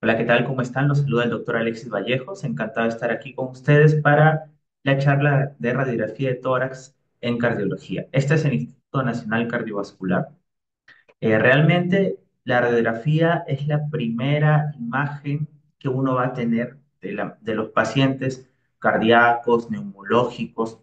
Hola, ¿qué tal? ¿Cómo están? Los saluda el doctor Alexis Vallejos. Encantado de estar aquí con ustedes para la charla de radiografía de tórax en cardiología. Este es el Instituto Nacional Cardiovascular. Realmente la radiografía es la primera imagen que uno va a tener de los pacientes cardíacos, neumológicos.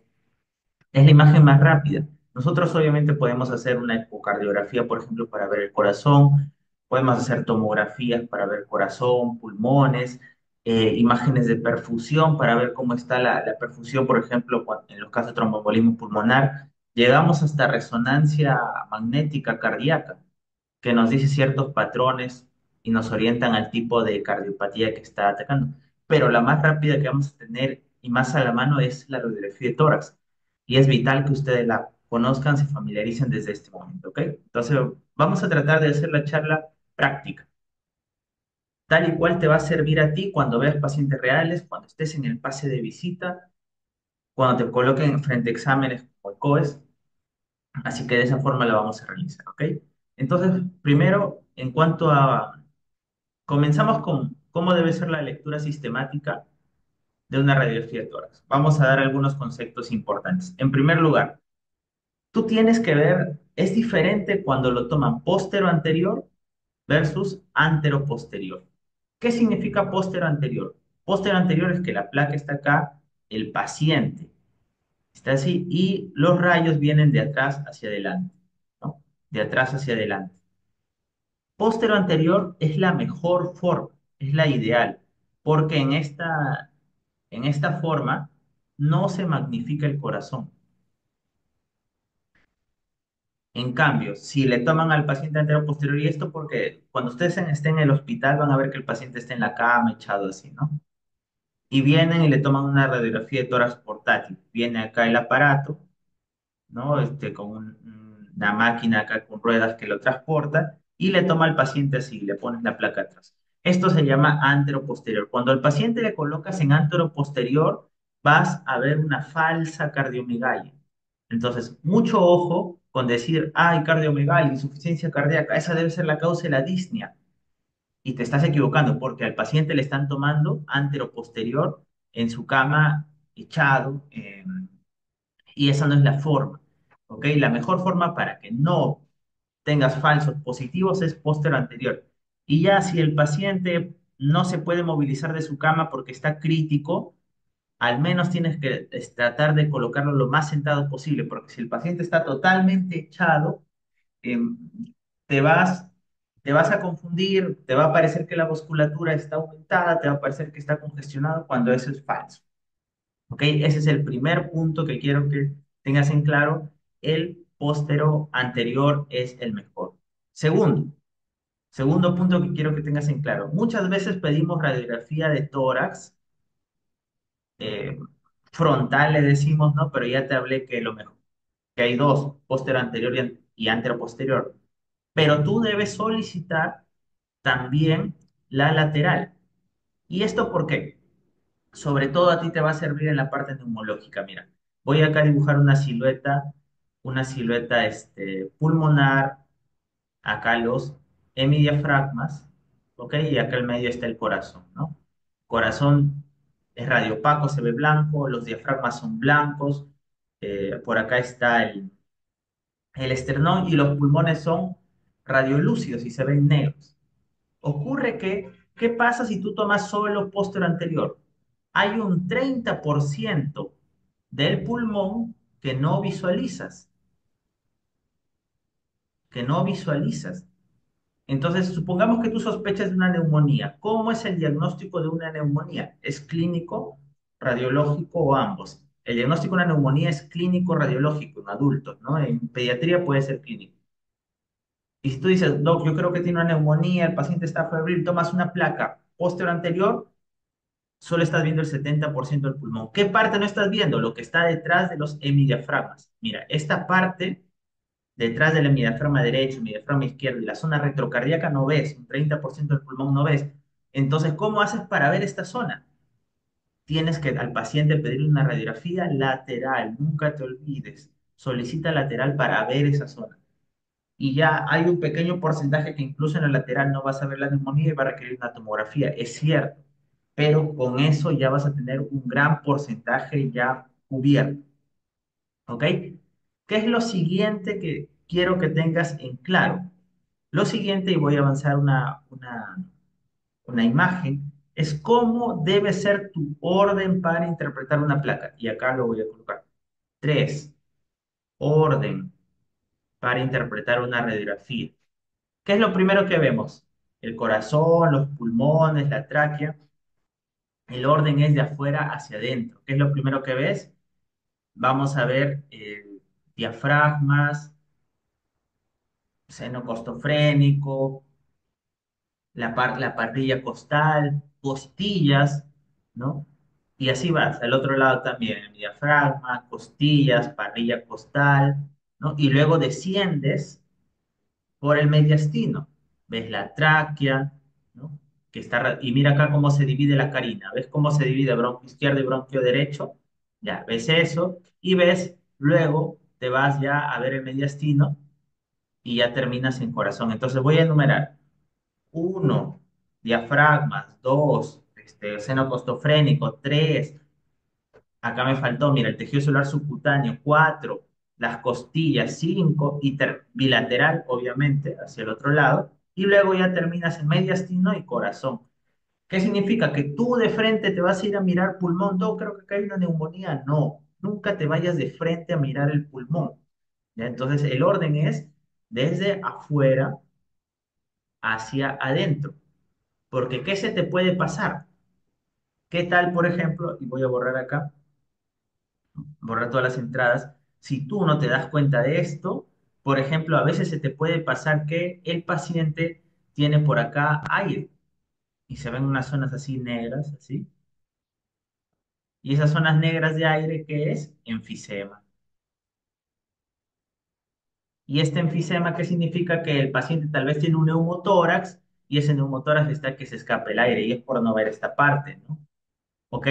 Es la imagen más rápida. Nosotros obviamente podemos hacer una ecocardiografía, por ejemplo, para ver el corazón, podemos hacer tomografías para ver corazón, pulmones, imágenes de perfusión para ver cómo está la perfusión, por ejemplo, en los casos de tromboembolismo pulmonar. Llegamos hasta resonancia magnética cardíaca, que nos dice ciertos patrones y nos orientan al tipo de cardiopatía que está atacando. Pero la más rápida que vamos a tener y más a la mano es la radiografía de tórax. Y es vital que ustedes la conozcan, se familiaricen desde este momento, ¿ok? Entonces, vamos a tratar de hacer la charla práctica, tal y cual te va a servir a ti cuando veas pacientes reales, cuando estés en el pase de visita, cuando te coloquen frente a exámenes como el COES. Así que de esa forma la vamos a realizar, ¿ok? Entonces, primero, en cuanto a comenzamos con cómo debe ser la lectura sistemática de una radiografía de tórax. Vamos a dar algunos conceptos importantes. En primer lugar, tú tienes que ver, es diferente cuando lo toman póstero anterior versus antero posterior. ¿Qué significa póstero anterior? Póstero anterior es que la placa está acá, el paciente está así y los rayos vienen de atrás hacia adelante, ¿no? De atrás hacia adelante. Póstero anterior es la mejor forma, es la ideal, porque en esta forma no se magnifica el corazón. En cambio, si le toman al paciente antero posterior, y esto porque cuando ustedes estén en el hospital van a ver que el paciente está en la cama echado así, ¿no? Y vienen y le toman una radiografía de tórax portátil. Viene acá el aparato, ¿no? Con una máquina acá con ruedas que lo transporta y le toma al paciente así, le pones la placa atrás. Esto se llama anteroposterior. Cuando al paciente le colocas en anteroposterior, vas a ver una falsa cardiomegalia. Entonces, mucho ojo con decir, ay, cardiomegalia, insuficiencia cardíaca, esa debe ser la causa de la disnea. Y te estás equivocando porque al paciente le están tomando anteroposterior en su cama echado. Y esa no es la forma, ¿ok? La mejor forma para que no tengas falsos positivos es póstero anterior. Y ya si el paciente no se puede movilizar de su cama porque está crítico, al menos tienes que tratar de colocarlo lo más sentado posible, porque si el paciente está totalmente echado, em, te vas, te vas a confundir, te va a parecer que la musculatura está aumentada, te va a parecer que está congestionado cuando eso es falso. ¿Ok? Ese es el primer punto que quiero que tengas en claro. El póstero anterior es el mejor. Segundo punto que quiero que tengas en claro. Muchas veces pedimos radiografía de tórax, eh, frontal le decimos, ¿no? Pero ya te hablé que lo mejor, que hay dos, póstero anterior y antero posterior. Pero tú debes solicitar también la lateral. ¿Y esto por qué? Sobre todo a ti te va a servir en la parte neumológica. Mira, voy acá a dibujar una silueta pulmonar, acá los hemidiafragmas, ¿ok? Y acá en medio está el corazón, ¿no? Corazón es radiopaco, se ve blanco, los diafragmas son blancos, por acá está el esternón y los pulmones son radiolúcidos y se ven negros. Ocurre que, ¿qué pasa si tú tomas solo póstero anterior? Hay un 30% del pulmón que no visualizas, que no visualizas. Entonces, supongamos que tú sospechas de una neumonía. ¿Cómo es el diagnóstico de una neumonía? ¿Es clínico, radiológico o ambos? El diagnóstico de una neumonía es clínico, radiológico en adultos, ¿no? En pediatría puede ser clínico. Y si tú dices, Doc, yo creo que tiene una neumonía, el paciente está febril, tomas una placa póstero anterior, solo estás viendo el 70% del pulmón. ¿Qué parte no estás viendo? Lo que está detrás de los hemidiafragmas. Mira, esta parte detrás del hemidiafragma derecho, hemidiafragma izquierdo y la zona retrocardíaca no ves, un 30% del pulmón no ves. Entonces, ¿cómo haces para ver esta zona? Tienes que al paciente pedirle una radiografía lateral, nunca te olvides. Solicita lateral para ver esa zona. y ya hay un pequeño porcentaje que incluso en el lateral no vas a ver la neumonía y va a requerir una tomografía, es cierto, pero con eso ya vas a tener un gran porcentaje ya cubierto, ¿ok? ¿Qué es lo siguiente que quiero que tengas en claro? Lo siguiente, y voy a avanzar una imagen, es cómo debe ser tu orden para interpretar una placa. Y acá lo voy a colocar. 3. Orden para interpretar una radiografía. ¿Qué es lo primero que vemos? El corazón, los pulmones, la tráquea. El orden es de afuera hacia adentro. ¿Qué es lo primero que ves? Vamos a ver diafragmas, seno costofrénico, la parrilla costal, costillas, ¿no? Y así vas, al otro lado también, el diafragma, costillas, parrilla costal, ¿no? Y luego desciendes por el mediastino. Ves la tráquea, ¿no? Y mira acá cómo se divide la carina. ¿Ves cómo se divide bronquio izquierdo y bronquio derecho? Ya, ves eso. Y ves, luego te vas ya a ver el mediastino y ya terminas en corazón. Entonces voy a enumerar. Uno, diafragmas. Dos, seno costofrénico. Tres, acá me faltó, mira, el tejido celular subcutáneo. Cuatro, las costillas. Cinco, y bilateral, obviamente, hacia el otro lado. Y luego ya terminas en mediastino y corazón. ¿Qué significa? ¿Que tú de frente te vas a ir a mirar pulmón? No, creo que acá hay una neumonía. No, nunca te vayas de frente a mirar el pulmón. ¿Ya? Entonces, el orden es desde afuera hacia adentro. Porque ¿qué se te puede pasar? ¿Qué tal, por ejemplo? Y voy a borrar acá, borrar todas las entradas. Si tú no te das cuenta de esto, por ejemplo, a veces se te puede pasar que el paciente tiene por acá aire y se ven unas zonas así negras, así. Y esas zonas negras de aire, ¿qué es? Enfisema. Y este enfisema, ¿qué significa? Que el paciente tal vez tiene un neumotórax y ese neumotórax está que se escape el aire y es por no ver esta parte, ¿no? ¿Ok?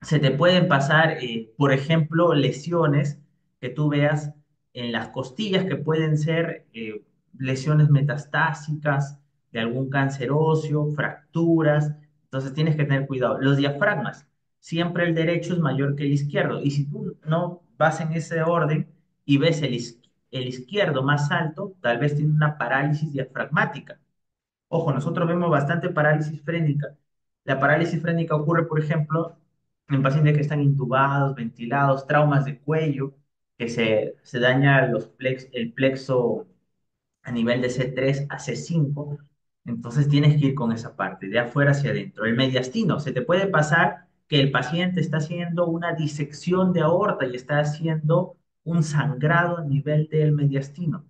Se te pueden pasar, por ejemplo, lesiones que tú veas en las costillas que pueden ser lesiones metastásicas de algún cáncer óseo, fracturas. Entonces tienes que tener cuidado. Los diafragmas, siempre el derecho es mayor que el izquierdo. Y si tú no vas en ese orden y ves el izquierdo más alto, tal vez tiene una parálisis diafragmática. Ojo, nosotros vemos bastante parálisis frénica. La parálisis frénica ocurre, por ejemplo, en pacientes que están intubados, ventilados, traumas de cuello, que se daña el plexo a nivel de C3 a C5. Entonces tienes que ir con esa parte, de afuera hacia adentro. El mediastino, se te puede pasar que el paciente está haciendo una disección de aorta y está haciendo un sangrado a nivel del mediastino.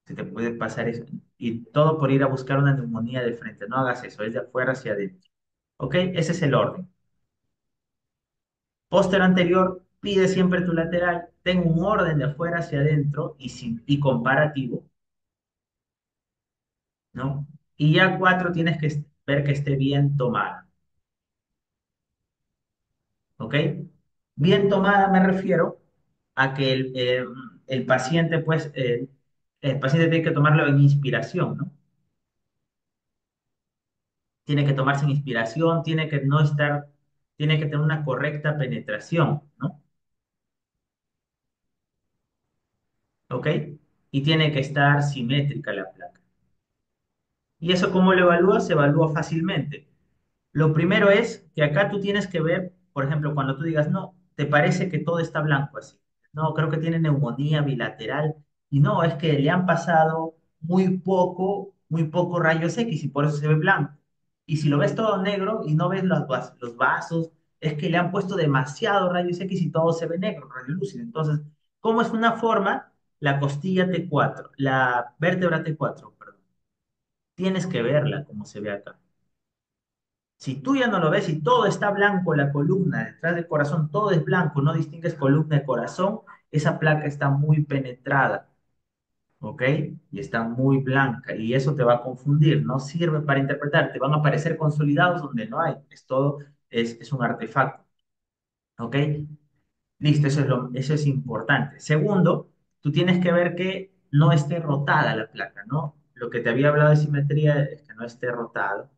Se te puede pasar eso. Y todo por ir a buscar una neumonía de frente. No hagas eso, es de afuera hacia adentro. ¿Ok? Ese es el orden. Póster anterior, pide siempre tu lateral. Ten un orden de afuera hacia adentro y comparativo, ¿no? Y ya cuatro tienes que ver que esté bien tomada. ¿Ok? Bien tomada me refiero a que el paciente, pues, el paciente tiene que tomarlo en inspiración, ¿no? Tiene que tomarse en inspiración, tiene que no estar, tiene que tener una correcta penetración, ¿no? ¿Ok? Y tiene que estar simétrica la placa. ¿Y eso cómo lo evalúas? Se evalúa fácilmente. Lo primero es que acá tú tienes que ver, por ejemplo, cuando tú digas, no, te parece que todo está blanco así. No, creo que tiene neumonía bilateral. Y no, es que le han pasado muy poco rayos X y por eso se ve blanco. Y si lo ves todo negro y no ves los vasos, es que le han puesto demasiado rayos X y todo se ve negro, radiolúcido. Entonces, ¿cómo es una forma? La costilla T4, la vértebra T4, perdón. Tienes que verla como se ve acá. Si tú ya no lo ves y todo está blanco, la columna detrás del corazón, todo es blanco, no distingues columna de corazón, esa placa está muy penetrada, ¿ok? Y está muy blanca y eso te va a confundir, no sirve para interpretar, te van a aparecer consolidados donde no hay, es un artefacto, ¿ok? Listo, eso es importante. Segundo, tú tienes que ver que no esté rotada la placa, ¿no? Lo que te había hablado de simetría es que no esté rotado.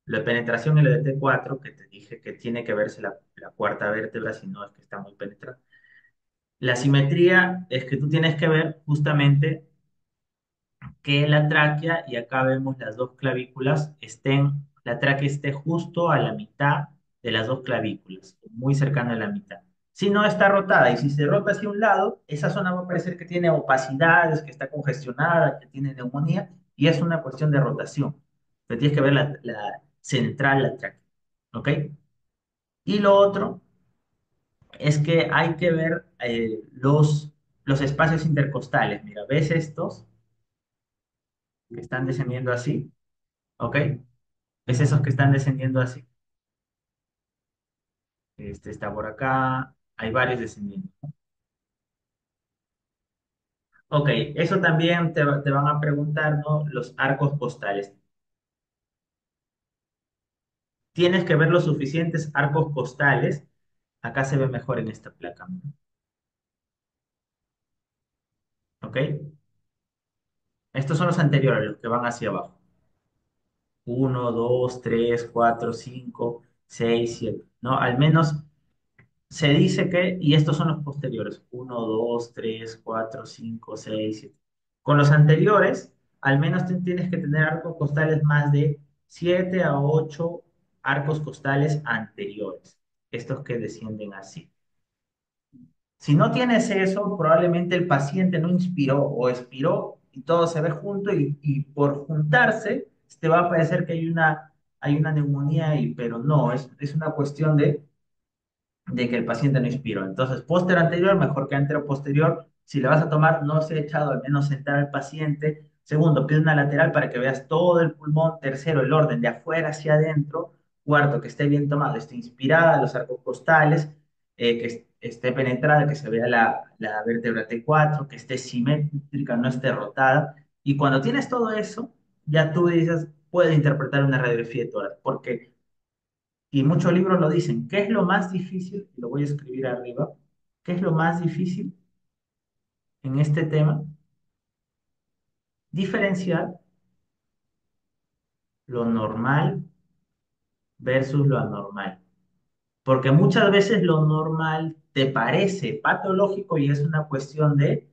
Lo de penetración, el t 4 que te dije que tiene que verse la cuarta vértebra, si no es que está muy penetrada. La simetría es que tú tienes que ver justamente que la tráquea, y acá vemos las dos clavículas, la tráquea esté justo a la mitad de las dos clavículas, muy cercana a la mitad. Si no está rotada y si se rota hacia un lado, esa zona va a parecer que tiene opacidades, que está congestionada, que tiene neumonía, y es una cuestión de rotación. Pero tienes que ver la central, la tráquea. ¿Ok? Y lo otro es que hay que ver los espacios intercostales. Mira, ¿ves estos que están descendiendo así? ¿Ok? ¿Ves esos que están descendiendo así? Este está por acá, hay varios descendiendo. Ok, eso también te van a preguntar, ¿no? Los arcos costales. Tienes que ver los suficientes arcos costales. Acá se ve mejor en esta placa, ¿no? ¿Ok? Estos son los anteriores, los que van hacia abajo. Uno, 2, 3, 4, 5, 6, 7, ¿no? Al menos se dice que, y estos son los posteriores, uno, 2, 3, 4, 5, 6, 7. Con los anteriores, al menos tienes que tener arcos costales más de 7 a 8 arcos costales anteriores, estos que descienden así. Si no tienes eso, probablemente el paciente no inspiró o expiró y todo se ve junto y por juntarse te va a parecer que hay una neumonía ahí, pero no, es una cuestión de que el paciente no inspiró. Entonces, póster anterior, mejor que antero posterior. Si le vas a tomar, no se ha echado al menos sentar al paciente. Segundo, pide una lateral para que veas todo el pulmón. Tercero, el orden de afuera hacia adentro. Cuarto, que esté bien tomado, esté inspirada, los arcos costales, esté penetrada, que se vea la vértebra T4, que esté simétrica, no esté rotada. Y cuando tienes todo eso, ya tú dices, puedes interpretar una radiografía de tórax, porque y muchos libros lo dicen. ¿Qué es lo más difícil? Lo voy a escribir arriba. ¿Qué es lo más difícil en este tema? Diferenciar lo normal versus lo anormal. Porque muchas veces lo normal te parece patológico y es una cuestión de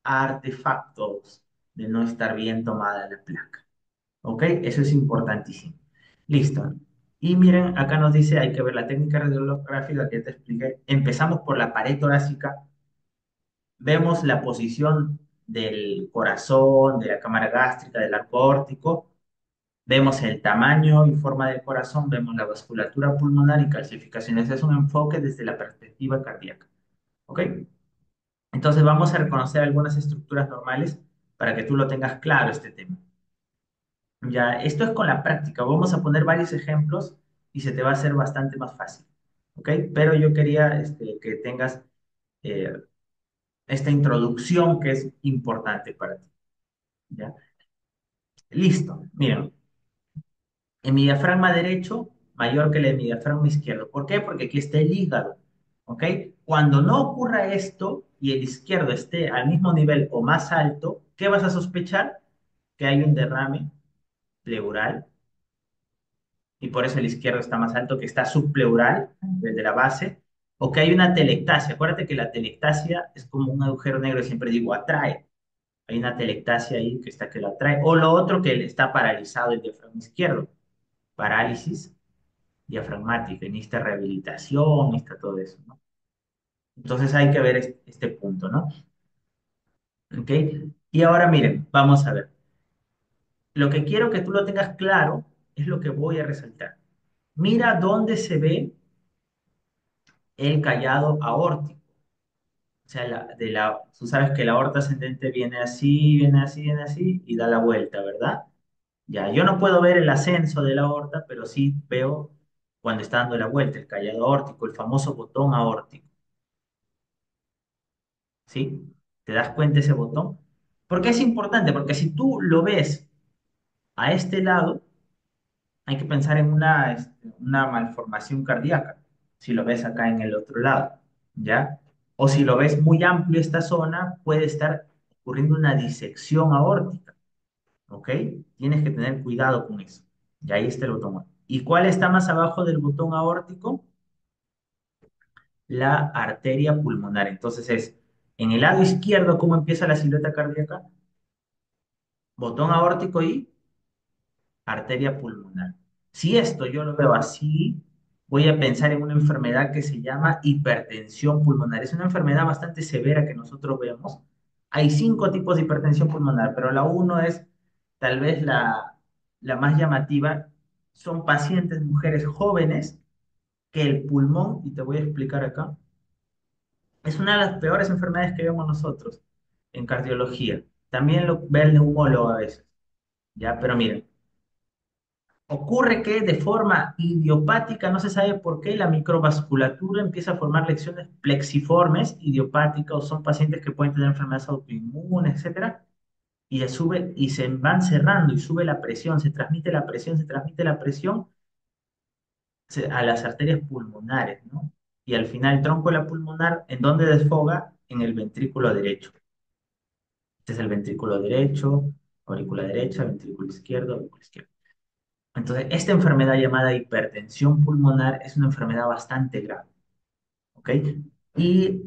artefactos, de no estar bien tomada la placa. ¿Ok? Eso es importantísimo. Listo. Y miren, acá nos dice, hay que ver la técnica radiográfica que te expliqué. Empezamos por la pared torácica. Vemos la posición del corazón, de la cámara gástrica, del arco aórtico, vemos el tamaño y forma del corazón, vemos la vasculatura pulmonar y calcificaciones. Es un enfoque desde la perspectiva cardíaca. ¿Ok? Entonces vamos a reconocer algunas estructuras normales para que tú lo tengas claro este tema. Ya, esto es con la práctica. Vamos a poner varios ejemplos y se te va a hacer bastante más fácil. ¿Ok? Pero yo quería que tengas eh, esta introducción que es importante para ti. ¿Ya? Listo. Miren, en mi diafragma derecho mayor que el de mi diafragma izquierdo. ¿Por qué? Porque aquí está el hígado. ¿Ok? Cuando no ocurra esto y el izquierdo esté al mismo nivel o más alto, ¿qué vas a sospechar? Que hay un derrame pleural y por eso el izquierdo está más alto, que está subpleural desde la base, o que hay una telectasia. Acuérdate que la telectasia es como un agujero negro, siempre digo, atrae. Hay una telectasia ahí que está que lo atrae. O lo otro que está paralizado el diafragma izquierdo, parálisis diafragmática, y necesita rehabilitación, necesita todo eso, ¿no? Entonces hay que ver este punto, ¿no? ¿Ok? Y ahora miren, vamos a ver. Lo que quiero que tú lo tengas claro es lo que voy a resaltar. Mira dónde se ve el callado aórtico. O sea, tú sabes que la aorta ascendente viene así, viene así, viene así y da la vuelta, ¿verdad? Ya, yo no puedo ver el ascenso de la aorta, pero sí veo cuando está dando la vuelta, el callado aórtico, el famoso botón aórtico, ¿sí? ¿Te das cuenta ese botón? ¿Por qué es importante? Porque si tú lo ves a este lado, hay que pensar en una malformación cardíaca, si lo ves acá en el otro lado, ¿ya? O si lo ves muy amplio esta zona, puede estar ocurriendo una disección aórtica, ¿ok? Tienes que tener cuidado con eso. Y ahí está el botón. ¿Y cuál está más abajo del botón aórtico? La arteria pulmonar. Entonces en el lado izquierdo, ¿cómo empieza la silueta cardíaca? Botón aórtico y arteria pulmonar. Si esto yo lo veo así, voy a pensar en una enfermedad que se llama hipertensión pulmonar. Es una enfermedad bastante severa que nosotros vemos. Hay 5 tipos de hipertensión pulmonar, pero la uno es tal vez la más llamativa. Son pacientes, mujeres jóvenes, que el pulmón, y te voy a explicar acá, es una de las peores enfermedades que vemos nosotros en cardiología. También lo ve el neumólogo a veces, ¿ya? Pero miren, ocurre que de forma idiopática, no se sabe por qué, la microvasculatura empieza a formar lesiones plexiformes, idiopáticas, o son pacientes que pueden tener enfermedades autoinmunes, etcétera, y sube y se van cerrando y sube la presión, se transmite la presión, se transmite la presión a las arterias pulmonares, ¿no? Y al final el tronco de la pulmonar, ¿en dónde desfoga? En el ventrículo derecho. Este es el ventrículo derecho, aurícula derecha, ventrículo izquierdo, aurícula izquierda. Entonces, esta enfermedad llamada hipertensión pulmonar es una enfermedad bastante grave, ¿ok? Y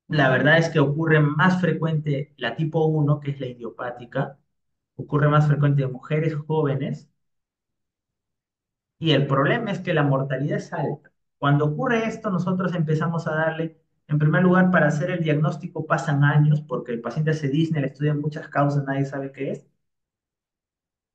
la verdad es que ocurre más frecuente la tipo uno, que es la idiopática, ocurre más frecuente en mujeres jóvenes, y el problema es que la mortalidad es alta. Cuando ocurre esto, nosotros empezamos a darle, en primer lugar, para hacer el diagnóstico pasan años, porque el paciente se Disney, le estudian muchas causas, nadie sabe qué es,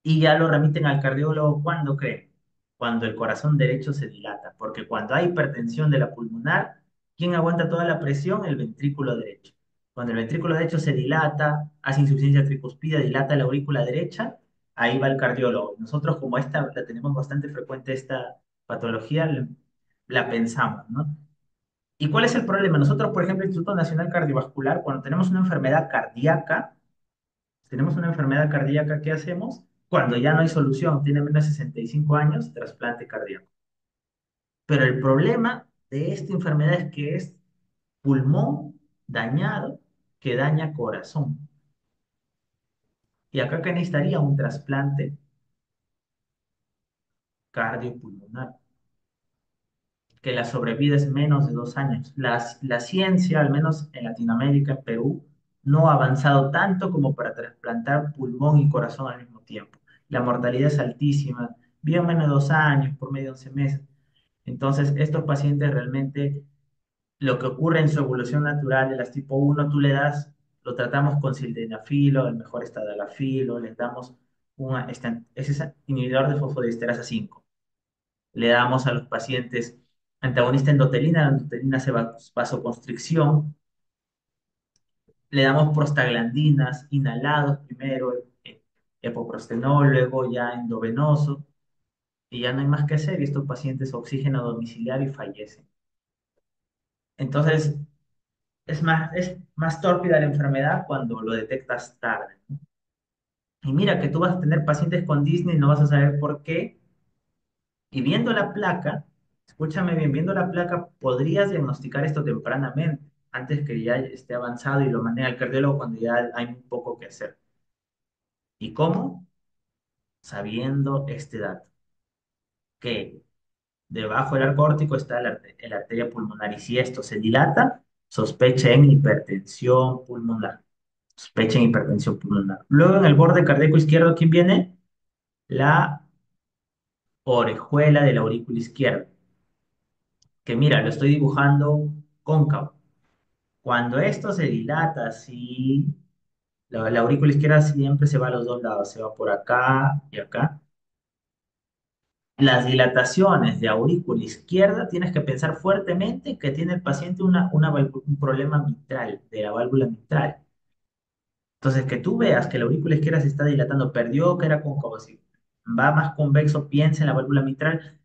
y ya lo remiten al cardiólogo. ¿Cuándo creen? Cuando el corazón derecho se dilata, porque cuando hay hipertensión de la pulmonar, ¿quién aguanta toda la presión? El ventrículo derecho. Cuando el ventrículo derecho se dilata, hace insuficiencia tricuspide, dilata la aurícula derecha, ahí va el cardiólogo. Nosotros, como esta la tenemos bastante frecuente, esta patología, la pensamos, ¿no? ¿Y cuál es el problema? Nosotros, por ejemplo, el Instituto Nacional Cardiovascular, cuando tenemos una enfermedad cardíaca, ¿qué hacemos? Cuando ya no hay solución, tiene menos de 65 años, trasplante cardíaco. Pero el problema de esta enfermedad es que es pulmón dañado que daña corazón. Y acá que necesitaría un trasplante cardiopulmonar, que la sobrevida es menos de 2 años. La ciencia, al menos en Latinoamérica, en Perú, no ha avanzado tanto como para trasplantar pulmón y corazón al mismo tiempo. La mortalidad es altísima, viven menos de 2 años, por medio de 11 meses. Entonces, estos pacientes realmente, lo que ocurre en su evolución natural de las tipo uno, tú le das, lo tratamos con sildenafilo, el mejor estadalafilo, les damos ese inhibidor de fosfodiesterasa 5. Le damos a los pacientes antagonista endotelina, la endotelina hace vasoconstricción, le damos prostaglandinas inhalados primero, epoprostenol, luego ya endovenoso, y ya no hay más que hacer, y estos pacientes oxígeno domiciliario y fallecen. Entonces, es más tórpida la enfermedad cuando lo detectas tarde, ¿no? Y mira que tú vas a tener pacientes con Disney, no vas a saber por qué, y viendo la placa, escúchame bien, viendo la placa podrías diagnosticar esto tempranamente, antes que ya esté avanzado y lo manden al cardiólogo cuando ya hay un poco que hacer. ¿Y cómo? Sabiendo este dato, que debajo del arco aórtico está la arteria pulmonar, y si esto se dilata, sospecha en hipertensión pulmonar. Sospecha en hipertensión pulmonar. Luego en el borde cardíaco izquierdo, ¿quién viene? La orejuela de la aurícula izquierda, que mira, lo estoy dibujando cóncavo. Cuando esto se dilata así, la aurícula izquierda siempre se va a los dos lados, se va por acá y acá. Las dilataciones de aurícula izquierda, tienes que pensar fuertemente que tiene el paciente un problema mitral, de la válvula mitral. Entonces, que tú veas que la aurícula izquierda se está dilatando, perdió que era cóncavo así, va más convexo, piensa en la válvula mitral,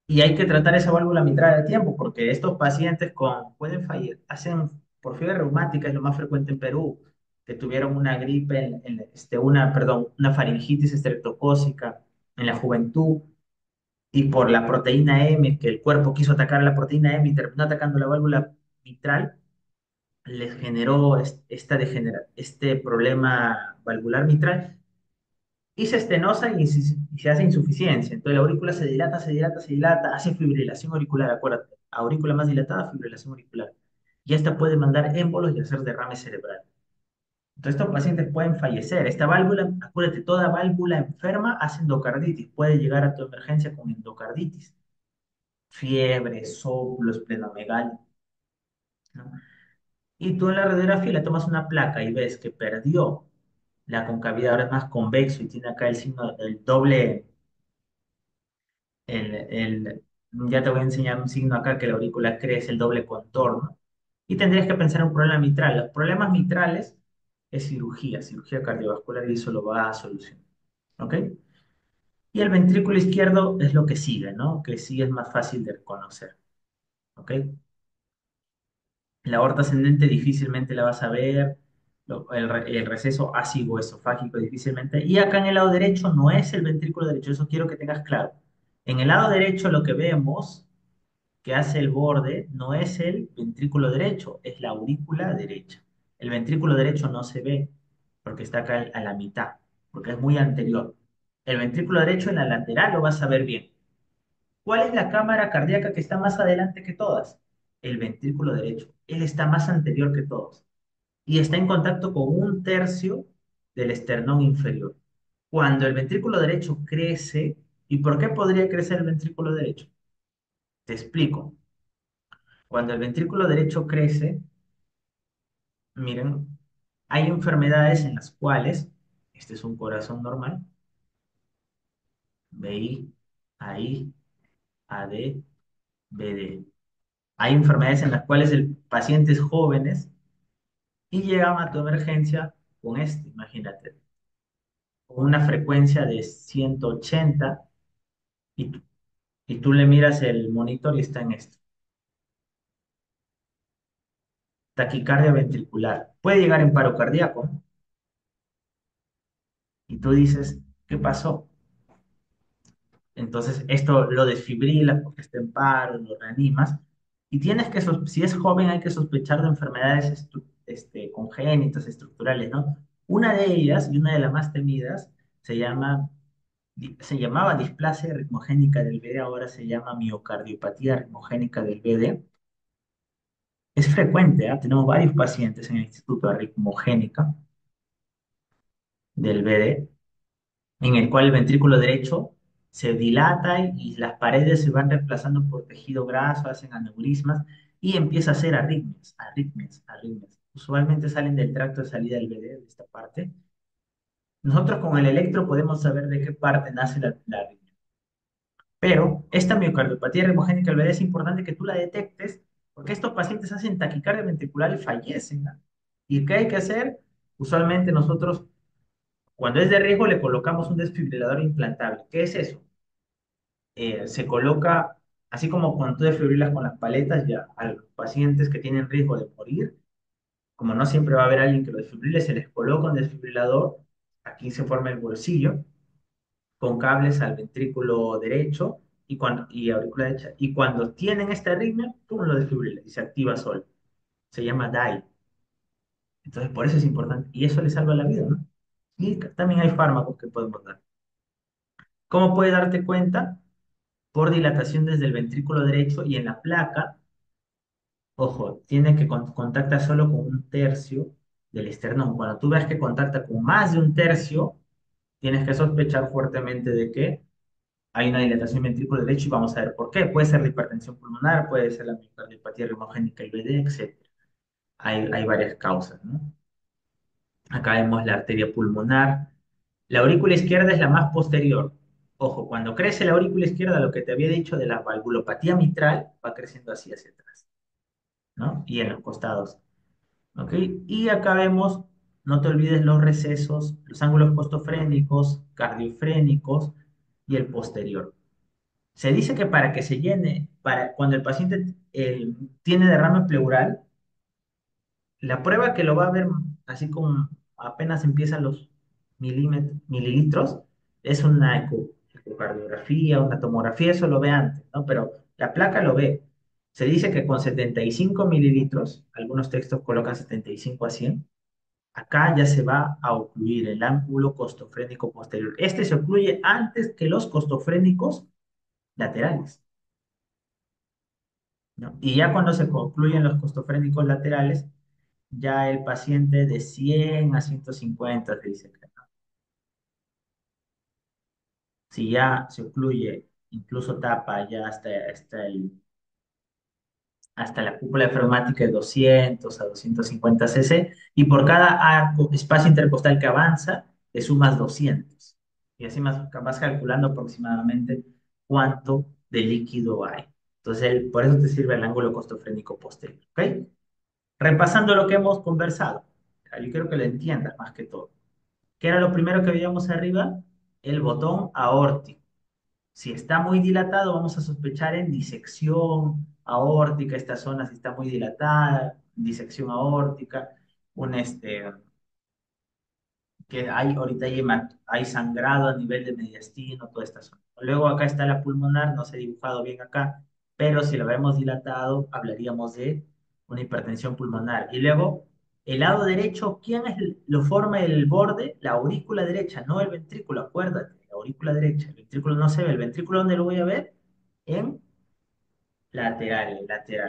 y hay que tratar esa válvula mitral a tiempo, porque estos pacientes pueden fallecer, hacen por fiebre reumática, es lo más frecuente en Perú, que tuvieron una gripe, una faringitis estreptocócica en la juventud, y por la proteína M, que el cuerpo quiso atacar a la proteína M y terminó atacando la válvula mitral, les generó este problema valvular mitral y se estenosa y se hace insuficiencia. Entonces la aurícula se dilata, se dilata, se dilata, hace fibrilación auricular, acuérdate. Aurícula más dilatada, fibrilación auricular. Y esta puede mandar émbolos y hacer derrame cerebral. Entonces estos pacientes pueden fallecer. Esta válvula, acuérdate, toda válvula enferma hace endocarditis. Puede llegar a tu emergencia con endocarditis. Fiebre, soplo, esplenomegalia, ¿no? Y tú en la radiografía le tomas una placa y ves que perdió la concavidad, ahora es más convexo y tiene acá el signo del doble, ya te voy a enseñar un signo acá que la aurícula crece el doble contorno. Y tendrías que pensar en un problema mitral. Los problemas mitrales es cirugía, cirugía cardiovascular y eso lo va a solucionar. ¿Ok? Y el ventrículo izquierdo es lo que sigue, ¿no? Que sí es más fácil de reconocer. ¿Ok? La aorta ascendente difícilmente la vas a ver, el receso ácido esofágico difícilmente. Y acá en el lado derecho no es el ventrículo derecho, eso quiero que tengas claro. En el lado derecho lo que vemos que hace el borde no es el ventrículo derecho, es la aurícula derecha. El ventrículo derecho no se ve porque está acá a la mitad, porque es muy anterior. El ventrículo derecho en la lateral lo vas a ver bien. ¿Cuál es la cámara cardíaca que está más adelante que todas? El ventrículo derecho. Él está más anterior que todos y está en contacto con un tercio del esternón inferior. Cuando el ventrículo derecho crece, ¿y por qué podría crecer el ventrículo derecho? Te explico. Cuando el ventrículo derecho crece, miren, hay enfermedades en las cuales, este es un corazón normal, BI, AI, AD, BD. Hay enfermedades en las cuales el pacientes jóvenes y llegan a tu emergencia con esto, imagínate, con una frecuencia de 180 y, y tú le miras el monitor y está en esto. Taquicardia ventricular. Puede llegar en paro cardíaco, ¿no? Y tú dices, ¿qué pasó? Entonces, esto lo desfibrilas porque está en paro, lo reanimas. Y tienes que, si es joven, hay que sospechar de enfermedades congénitas, estructurales, ¿no? Una de ellas, y una de las más temidas, se llama, se llamaba displasia ritmogénica del BD, ahora se llama miocardiopatía ritmogénica del BD. Es frecuente, ¿ah? Tenemos varios pacientes en el Instituto de Ritmogénica del BD en el cual el ventrículo derecho se dilata y las paredes se van reemplazando por tejido graso, hacen aneurismas y empieza a hacer arritmias, arritmias, arritmias. Usualmente salen del tracto de salida del bebé, de esta parte. Nosotros con el electro podemos saber de qué parte nace la arritmia. Pero esta miocardiopatía hemogénica del bebé es importante que tú la detectes porque estos pacientes hacen taquicardia ventricular y fallecen, ¿no? ¿Y qué hay que hacer? Usualmente nosotros, cuando es de riesgo, le colocamos un desfibrilador implantable. ¿Qué es eso? Se coloca, así como cuando tú desfibrilas con las paletas, ya a los pacientes que tienen riesgo de morir, como no siempre va a haber alguien que lo desfibrile, se les coloca un desfibrilador, aquí se forma el bolsillo, con cables al ventrículo derecho y aurícula derecha, y cuando tienen esta arritmia, pum, lo desfibrila y se activa solo. Se llama DAI. Entonces, por eso es importante, y eso le salva la vida, ¿no? Y también hay fármacos que podemos dar. ¿Cómo puedes darte cuenta? Por dilatación desde el ventrículo derecho y en la placa. Ojo, tiene que contacta solo con un tercio del esternón. Cuando tú veas que contacta con más de un tercio, tienes que sospechar fuertemente de que hay una dilatación ventrículo derecho y vamos a ver por qué. Puede ser la hipertensión pulmonar, puede ser la miocardiopatía reumogénica IBD, etc. Hay varias causas, ¿no? Acá vemos la arteria pulmonar. La aurícula izquierda es la más posterior. Ojo, cuando crece la aurícula izquierda, lo que te había dicho de la valvulopatía mitral va creciendo así hacia atrás, ¿no? Y en los costados. ¿Ok? Y acá vemos, no te olvides los recesos, los ángulos costofrénicos, cardiofrénicos y el posterior. Se dice que para que se llene, para cuando el paciente tiene derrame pleural, la prueba que lo va a ver así como apenas empiezan los mililitros es ecocardiografía, una tomografía, eso lo ve antes, ¿no? Pero la placa lo ve. Se dice que con 75 mililitros, algunos textos colocan 75 a 100, acá ya se va a ocluir el ángulo costofrénico posterior. Este se ocluye antes que los costofrénicos laterales, ¿no? Y ya cuando se concluyen los costofrénicos laterales, ya el paciente de 100 a 150 se dice que, ¿no? Si ya se ocluye, incluso tapa ya hasta la cúpula fleumática de 200 a 250 cc, y por cada espacio intercostal que avanza, le sumas 200. Y así más, vas calculando aproximadamente cuánto de líquido hay. Entonces, por eso te sirve el ángulo costofrénico posterior. ¿Ok? Repasando lo que hemos conversado, yo quiero que lo entiendas más que todo. ¿Qué era lo primero que veíamos arriba? El botón aórtico. Si está muy dilatado, vamos a sospechar en disección aórtica, esta zona si está muy dilatada, disección aórtica, un que hay ahorita hay sangrado a nivel de mediastino, toda esta zona. Luego acá está la pulmonar, no se ha dibujado bien acá, pero si lo vemos dilatado, hablaríamos de una hipertensión pulmonar. Y luego, el lado derecho, ¿quién lo forma el borde? La aurícula derecha, no el ventrículo, acuérdate, la aurícula derecha. El ventrículo no se ve, el ventrículo ¿dónde lo voy a ver? En lateral,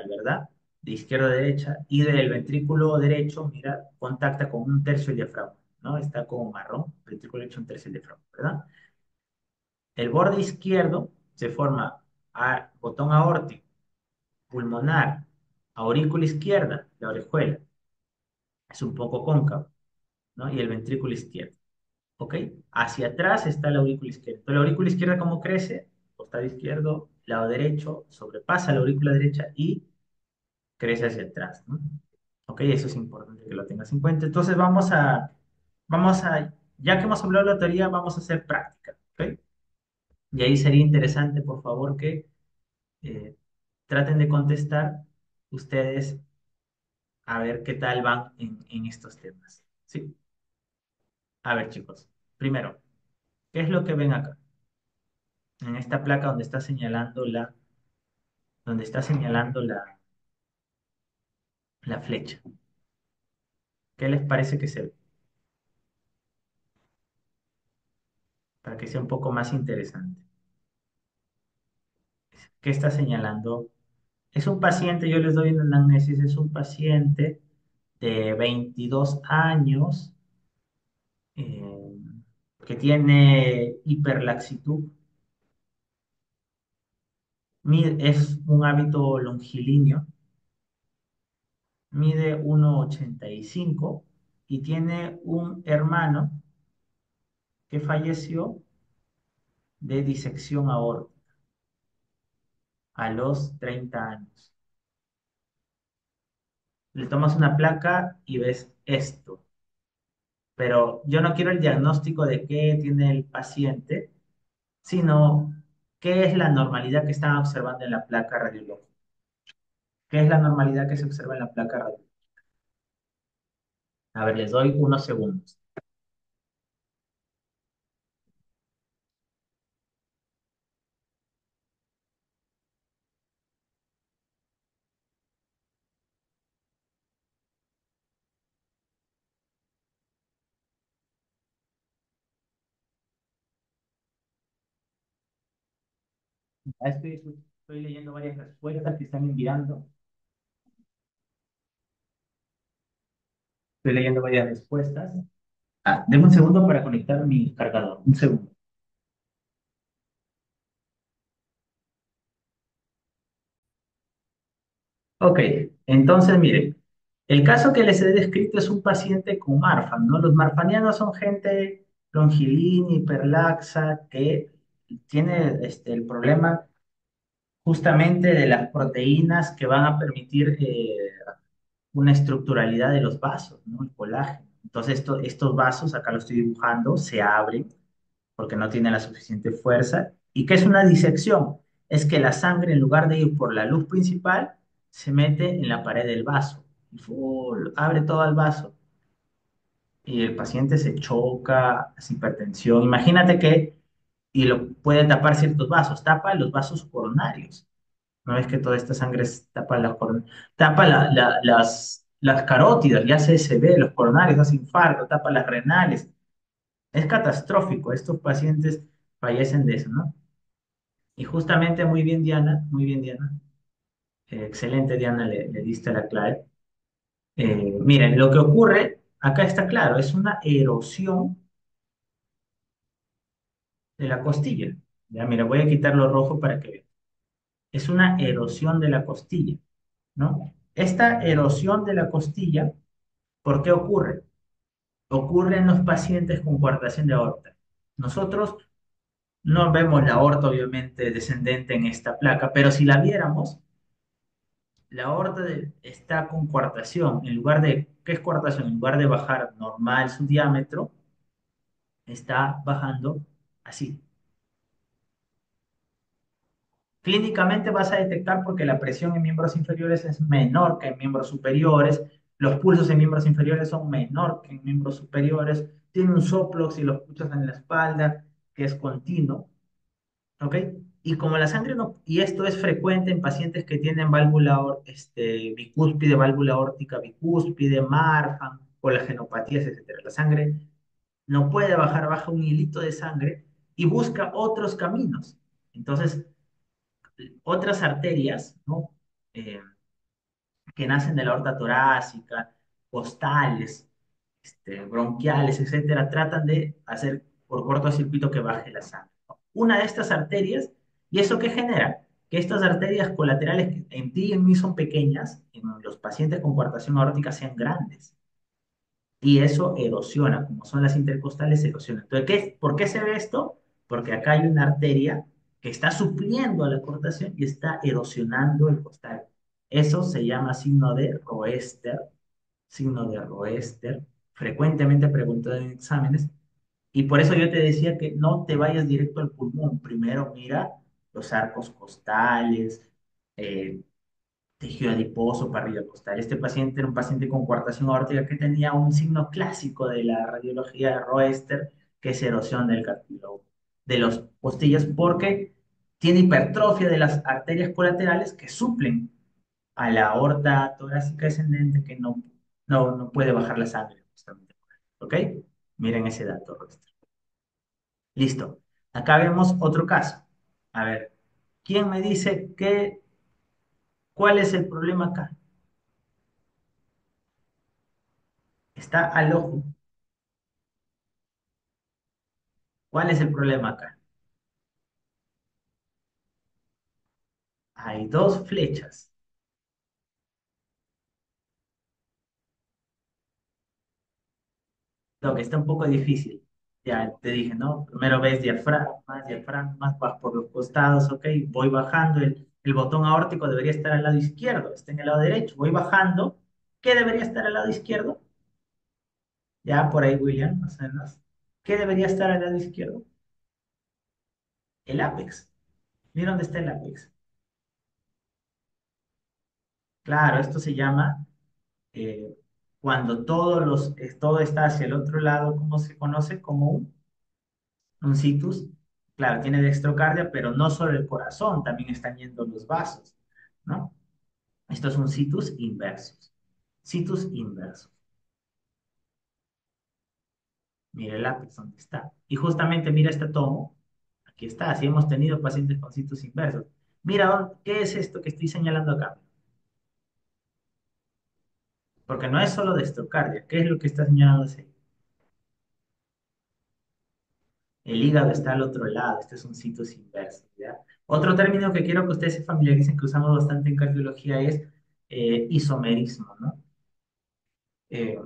¿verdad? De izquierda a derecha, y del ventrículo derecho, mira, contacta con un tercio del diafragma, ¿no? Está como marrón, ventrículo derecho, un tercio del diafragma, ¿verdad? El borde izquierdo se forma botón aórtico, pulmonar, aurícula izquierda, la orejuela, es un poco cóncavo, ¿no? Y el ventrículo izquierdo, ¿ok? Hacia atrás está la aurícula izquierda. Entonces, la aurícula izquierda, ¿cómo crece? Costado izquierdo, lado derecho, sobrepasa la aurícula derecha y crece hacia atrás, ¿no? Ok, eso es importante que lo tengas en cuenta. Entonces ya que hemos hablado de la teoría, vamos a hacer práctica, ¿ok? Y ahí sería interesante, por favor, que eh, traten de contestar ustedes a ver qué tal van en estos temas, ¿sí? A ver, chicos, primero, ¿qué es lo que ven acá? En esta placa donde está señalando la flecha. ¿Qué les parece que se ve? Para que sea un poco más interesante. ¿Qué está señalando? Es un paciente, yo les doy una anamnesis, es un paciente de 22 años eh, que tiene hiperlaxitud, es un hábito longilíneo, mide 1,85 y tiene un hermano que falleció de disección aórtica a los 30 años. Le tomas una placa y ves esto, pero yo no quiero el diagnóstico de qué tiene el paciente, sino qué es la normalidad que están observando en la placa radiológica. ¿Qué es la normalidad que se observa en la placa radiológica? A ver, les doy unos segundos. Ya estoy leyendo varias respuestas que están enviando. Estoy leyendo varias respuestas. Denme un segundo para conectar mi cargador. Un segundo. Ok, entonces miren, el caso que les he descrito es un paciente con Marfan, ¿no? Los marfanianos son gente longilínea, hiperlaxa, que tiene el problema justamente de las proteínas que van a permitir una estructuralidad de los vasos, ¿no? El colágeno. Entonces, estos vasos, acá lo estoy dibujando, se abren porque no tienen la suficiente fuerza. ¿Y qué es una disección? Es que la sangre, en lugar de ir por la luz principal, se mete en la pared del vaso. Y abre todo el vaso y el paciente se choca, hace hipertensión. Imagínate que, y lo puede tapar ciertos vasos, tapa los vasos coronarios. ¿No ves que toda esta sangre tapa, tapa las carótidas, ya se ve, los coronarios, hace infarto, tapa las renales? Es catastrófico, estos pacientes fallecen de eso, ¿no? Y justamente, muy bien Diana, excelente Diana, le diste la clave. Miren, lo que ocurre, acá está claro, es una erosión de la costilla. Ya, mira, voy a quitar lo rojo para que vean. Es una erosión de la costilla, ¿no? Esta erosión de la costilla, ¿por qué ocurre? Ocurre en los pacientes con coartación de aorta. Nosotros no vemos la aorta, obviamente, descendente en esta placa, pero si la viéramos, la aorta está con coartación. En lugar de, ¿qué es coartación? En lugar de bajar normal su diámetro, está bajando así. Clínicamente vas a detectar porque la presión en miembros inferiores es menor que en miembros superiores, los pulsos en miembros inferiores son menor que en miembros superiores, tiene un soplo si lo escuchas en la espalda, que es continuo, ¿ok? Y como la sangre no, y esto es frecuente en pacientes que tienen bicúspide, válvula aórtica bicúspide, Marfan, colagenopatías, etcétera. La sangre no puede bajar, baja un hilito de sangre y busca otros caminos. Entonces, otras arterias, ¿no? Eh, que nacen de la aorta torácica, costales, bronquiales, etcétera, tratan de hacer por cortocircuito que baje la sangre. Una de estas arterias, ¿y eso qué genera? Que estas arterias colaterales que en ti y en mí son pequeñas, en los pacientes con coartación aórtica sean grandes. Y eso erosiona, como son las intercostales, erosiona. Entonces, ¿por qué se ve esto? Porque acá hay una arteria que está supliendo a la cortación y está erosionando el costal. Eso se llama signo de Roester, frecuentemente preguntado en exámenes, y por eso yo te decía que no te vayas directo al pulmón. Primero mira los arcos costales, eh, tejido adiposo, parrilla costal. Este paciente era un paciente con coartación aórtica que tenía un signo clásico de la radiología de Roester, que es erosión del cartílago de las costillas, porque tiene hipertrofia de las arterias colaterales que suplen a la aorta torácica descendente que no puede bajar la sangre, justamente. ¿Ok? Miren ese dato, Roester. Listo. Acá vemos otro caso. A ver, ¿quién me dice cuál es el problema acá? Está al ojo. ¿Cuál es el problema acá? Hay dos flechas. Lo que está un poco difícil. Ya te dije, ¿no? Primero ves diafragmas, vas por los costados, ok, voy bajando. El botón aórtico debería estar al lado izquierdo, está en el lado derecho. Voy bajando. ¿Qué debería estar al lado izquierdo? Ya por ahí, William, más o menos. ¿Qué debería estar al lado izquierdo? El ápex. Mira dónde está el ápex. Claro, esto se llama eh, cuando todo está hacia el otro lado, ¿cómo se conoce? Como un situs. Claro, tiene dextrocardia, pero no solo el corazón, también están yendo los vasos, ¿no? Esto es un situs inversus. Situs inversus. Mira el lápiz donde está. Y justamente mira este tomo. Aquí está. Si hemos tenido pacientes con situs inversos. Mira, ¿qué es esto que estoy señalando acá? Porque no es solo dextrocardia. ¿Qué es lo que está señalando ese? El hígado está al otro lado, este es un situs inverso, ¿ya? Otro término que quiero que ustedes se familiaricen, que usamos bastante en cardiología, es isomerismo, ¿no? Eh,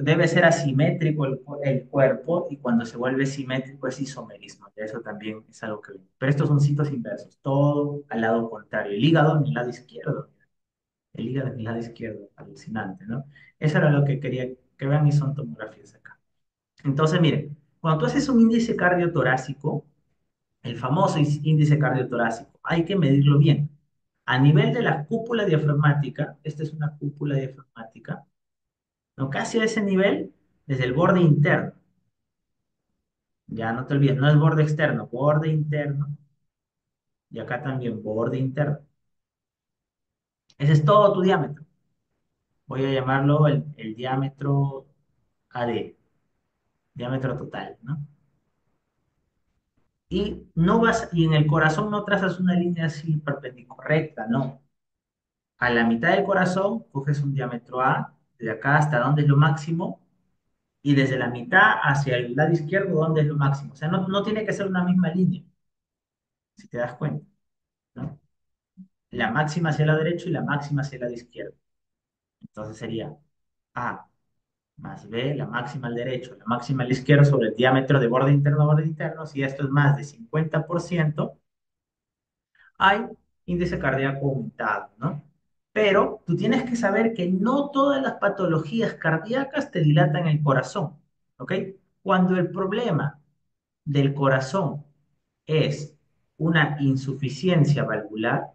debe ser asimétrico el cuerpo y cuando se vuelve simétrico es isomerismo, ¿ya? Eso también es algo que... Pero estos son situs inversos, todo al lado contrario. El hígado en el lado izquierdo, el hígado en el lado izquierdo, alucinante, ¿no? Eso era lo que quería que vean y son tomografías acá. Entonces, miren, cuando tú haces un índice cardiotorácico, el famoso índice cardiotorácico, hay que medirlo bien. A nivel de la cúpula diafragmática, esta es una cúpula diafragmática, ¿no? Casi a ese nivel, desde el borde interno, ya no te olvides, no es borde externo, borde interno, y acá también borde interno. Ese es todo tu diámetro. Voy a llamarlo el diámetro AD, diámetro total, ¿no? Y en el corazón no trazas una línea así perpendicular, recta, no. A la mitad del corazón coges un diámetro A, de acá hasta donde es lo máximo, y desde la mitad hacia el lado izquierdo donde es lo máximo. O sea, no tiene que ser una misma línea, si te das cuenta, ¿no? La máxima hacia el lado derecho y la máxima hacia el lado izquierdo. Entonces sería A más B, la máxima al derecho, la máxima al izquierdo sobre el diámetro de borde interno a borde interno. Si esto es más de 50%, hay índice cardíaco aumentado, ¿no? Pero tú tienes que saber que no todas las patologías cardíacas te dilatan el corazón, ¿ok? Cuando el problema del corazón es una insuficiencia valvular,